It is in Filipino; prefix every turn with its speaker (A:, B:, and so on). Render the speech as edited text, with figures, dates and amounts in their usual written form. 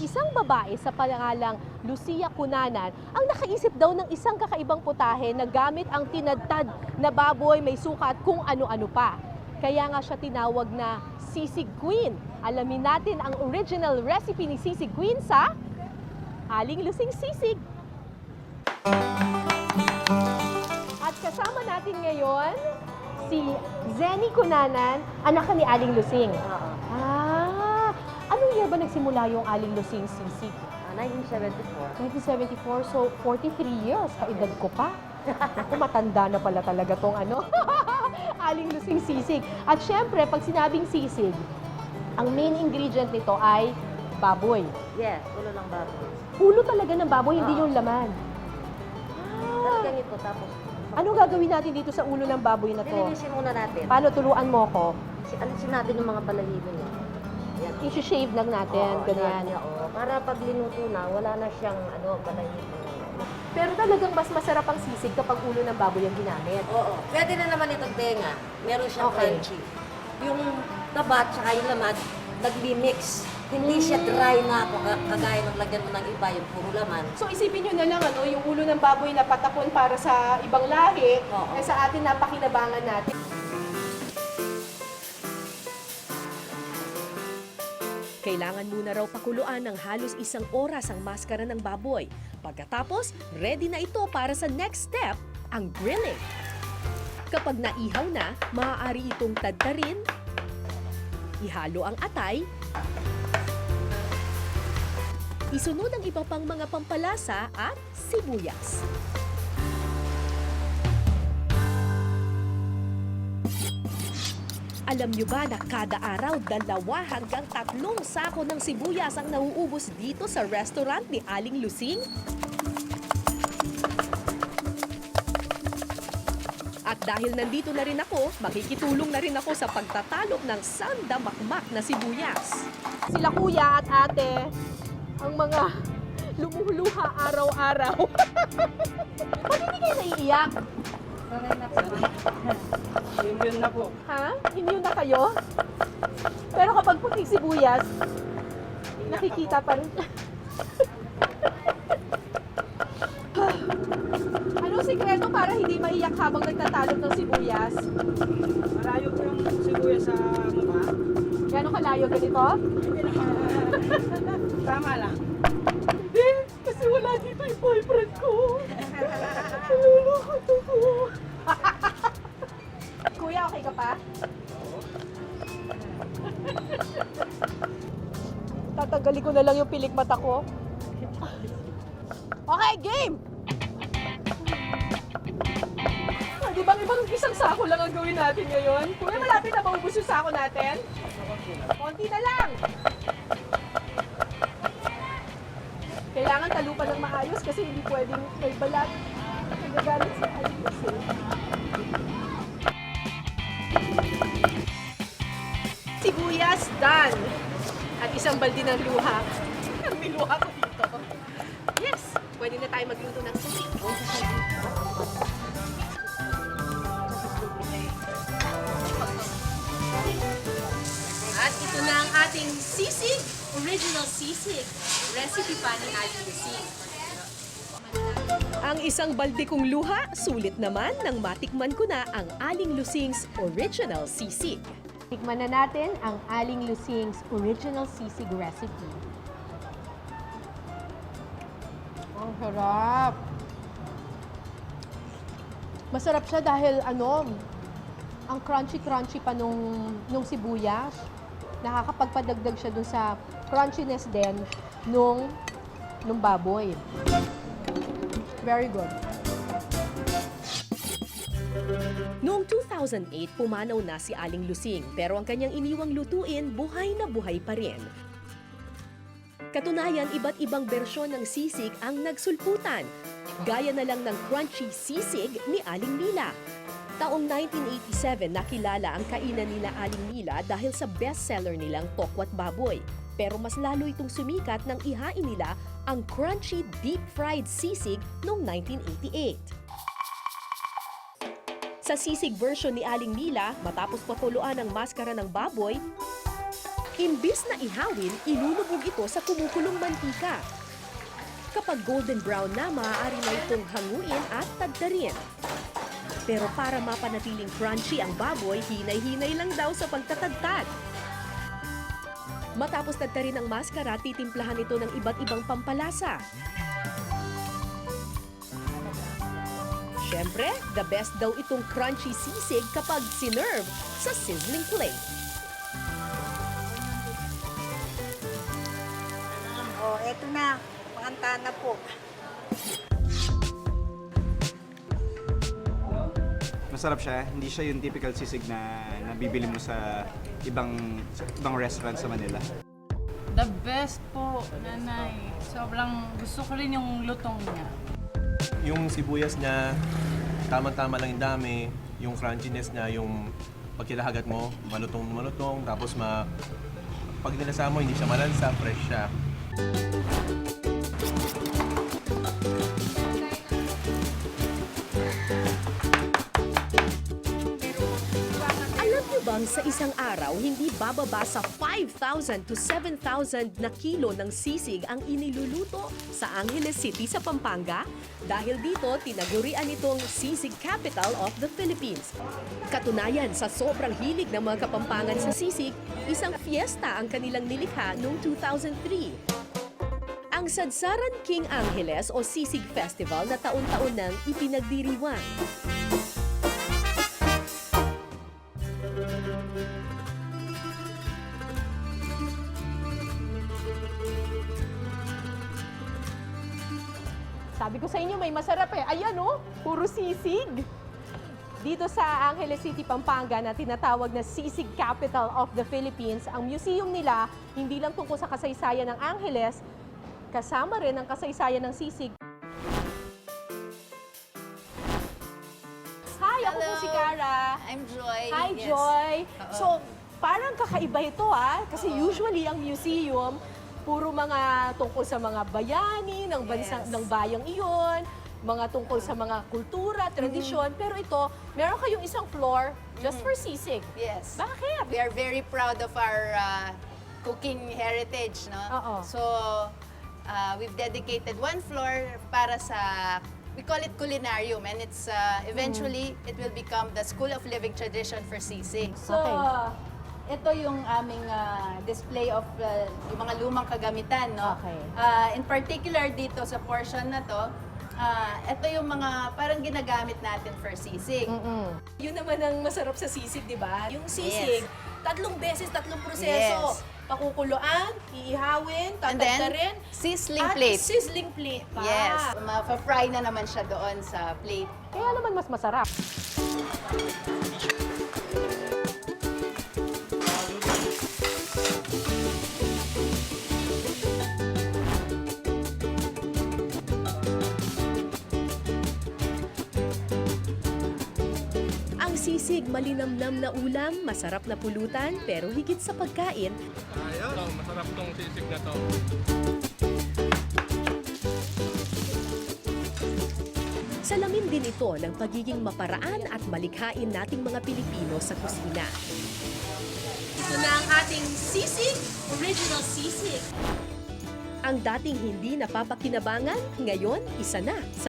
A: isang babae sa pangalang Lucia Cunanan ang nakaisip daw ng isang kakaibang putahe na gamit ang tinadtad na baboy, may suka at kung ano-ano pa. Kaya nga siya tinawag na Sisig Queen. Alamin natin ang original recipe ni Sisig Queen sa Aling Lusing Sisig. At kasama natin ngayon si Zenny Cunanan, anak ni Aling Lusing. Anong year ba nagsimula yung Aling Lusing Sisig?
B: 1974.
A: 1974, so 43 years, kaedad ko pa. Ako, matanda na pala talaga tong Aling Lusing Sisig. At syempre, pag sinabing sisig, ang main ingredient nito ay baboy.
B: Yes, ulo ng baboy.
A: Ulo talaga ng baboy, hindi yung laman.
B: Talagang ito, tapos
A: Ano gagawin natin dito sa ulo ng baboy na to?
B: nilinisin muna natin.
A: Paano, turuan mo ko?
B: Alisin natin yung mga balahibo niya. Yan.
A: I-shave lang natin,
B: Oo,
A: ganyan.
B: niya, oo. Para pag linuto na, wala na siyang balahibo.
A: Pero talagang mas masarap ang sisig kapag ulo ng baboy ang ginamit.
B: Oo. Pwede na naman itong tenga. Meron siyang
A: Okay.
B: crunchy. Yung taba at saka yung laman, nagmi-mix. Hindi siya dry na ako, kagaya ng lagyan mo ng iba, yung puro laman.
A: So isipin nyo na lang, yung ulo ng baboy na patapon para sa ibang lahi,
B: Oo.
A: eh sa atin napakinabangan natin.
C: Kailangan muna raw pakuluan ng halos 1 oras ang maskara ng baboy. Pagkatapos, ready na ito para sa next step, ang grilling. Kapag naihaw na, maaari itong tadtarin, ihalo ang atay, isunod ang iba pang mga pampalasa at sibuyas. Alam nyo ba na kada araw 2 hanggang 3 sako ng sibuyas ang nauubos dito sa restaurant ni Aling Lusing? At dahil nandito na rin ako, makikitulong na rin ako sa pagtatalok ng sandamakmak na sibuyas.
A: Sila kuya at ate, ang mga lumuhuluha araw-araw. Ba't hindi kayo naiiyak?
D: Immune na po.
A: Ha? Immune na kayo? Pero kapag puting sibuyas, nakikita pa rin. Anong sikreto para hindi maiyak habang nagtatalog ng sibuyas?
D: Malayo po yung sibuyas sa mukha.
A: Gano'ng kalayo ganito?
D: Hindi na tama lang.
A: Hindi, kasi wala dito yung boyfriend ko. Nalulungkot ako. Kuya, okay ka pa? Tatanggalin ko na lang yung pilik mata ko. Okay, game! Di ba ibang isang sako lang ang gawin natin ngayon? Kuya, malapit na maubos yung sako natin? Konti na lang! Kailangan talupan ng maayos kasi hindi pwedeng may balat. Nagagalit si Aling Lusing. Sibuyas, done! At isang balde ng luha. May luha ko dito. Yes! Pwede na tayo magluto ng sisig. At ito na ang ating sisig, original sisig. Recipe pa ni Aling Lusing.
C: Ang isang balde kong luha, sulit naman nang matikman ko na ang Aling Lusing's original sisig.
A: Tikman na natin ang Aling Lusing's original sisig recipe. Ang sarap! Masarap siya dahil ang crunchy-crunchy pa nung sibuyas. Nakakapagpadagdag siya dun sa crunchiness din nung baboy. Very good.
C: Noong 2008, pumanaw na si Aling Lusing pero ang kanyang iniwang lutuin buhay na buhay pa rin. Katunayan, iba't ibang bersyon ng sisig ang nagsulputan. Gaya na lang ng crunchy sisig ni Aling Mila. Taong 1987, nakilala ang kainan nila Aling Mila dahil sa bestseller nilang Tokwat Baboy. Pero mas lalo itong sumikat nang ihain nila ang crunchy deep-fried sisig noong 1988. Sa sisig version ni Aling Mila, matapos papuluan ang maskara ng baboy, Imbis na ihawin, ilulubog ito sa kumukulong mantika. Kapag golden brown na, maaari na itong hanguin at tadtarin. Pero para mapanatiling crunchy ang baboy, hinay-hinay lang daw sa pagtatadtad. Matapos tadtarin ang maskara, titimplahan ito ng iba't ibang pampalasa. Siyempre, the best daw itong crunchy sisig kapag sinerve sa sizzling plate.
E: Oh, eto na. Panganta na po.
D: Masarap siya. Hindi siya yung typical sisig na nabibili mo sa ibang restaurant sa Manila.
F: The best po, nanay. Sobrang gusto ko rin yung lutong niya.
G: Yung sibuyas niya, tama-tama lang yung dami. Yung crunchiness niya, yung pagkilahagat mo, malutong-malutong. Tapos pag nilasa mo, hindi siya malansa, fresh siya.
C: Alam niyo bang sa isang araw, hindi bababa sa 5,000 to 7,000 na kilo ng sisig ang iniluluto sa Angeles City sa Pampanga? Dahil dito, tinagurian itong Sisig Capital of the Philippines. Katunayan, sa sobrang hilig ng mga Kapampangan sa sisig, isang fiesta ang kanilang nilikha noong 2003. Ang Sadsaran King Angeles o Sisig Festival na taon-taon nang ipinagdiriwang.
A: Sabi ko sa inyo, may masarap eh. Ayan oh, puro sisig. Dito sa Angeles City, Pampanga na tinatawag na Sisig Capital of the Philippines, ang museum nila hindi lang tungkol sa kasaysayan ng Angeles, kasama rin ang kasaysayan ng sisig. Hi, ako po si Cara.
H: I'm Joy.
A: Hi,
H: Yes.
A: Joy. So, parang kakaiba ito kasi usually ang museum, puro mga tungkol sa mga bayani ng bansang
H: Yes.
A: ng bayang iyon, mga tungkol sa mga kultura, tradisyon, pero ito, meron kayong isang floor just for sisig.
H: Yes.
A: Bakit?
H: We are very proud of our cooking heritage, no?
A: Oo.
H: So, we've dedicated one floor para sa, we call it culinarium, and it's eventually it will become the School of Living Tradition for sisig.
F: So,
A: Okay.
F: ito yung aming display of yung mga lumang kagamitan, no?
A: Okay.
F: In particular dito sa portion na to, ito yung mga parang ginagamit natin for sisig.
A: Yun naman ang masarap sa sisig, di ba? Yung sisig, tatlong proseso.
H: Yes.
A: Pakukuluan, iihawin,
H: And then,
A: tatagtarin,
H: sizzling
A: at
H: plate.
A: sizzling plate pa.
H: Yes. Ma-fry na naman siya doon sa plate.
A: Kaya naman mas masarap.
C: Ang sisig, malinamnam na ulam, masarap na pulutan, pero higit sa pagkain,
G: Masarap tong sisig na to.
C: salamin din ito ng pagiging maparaan at malikhain nating mga Pilipino sa kusina.
A: Ito na ang ating sisig, original sisig.
C: Ang dating hindi napapakinabangan, ngayon isa na sa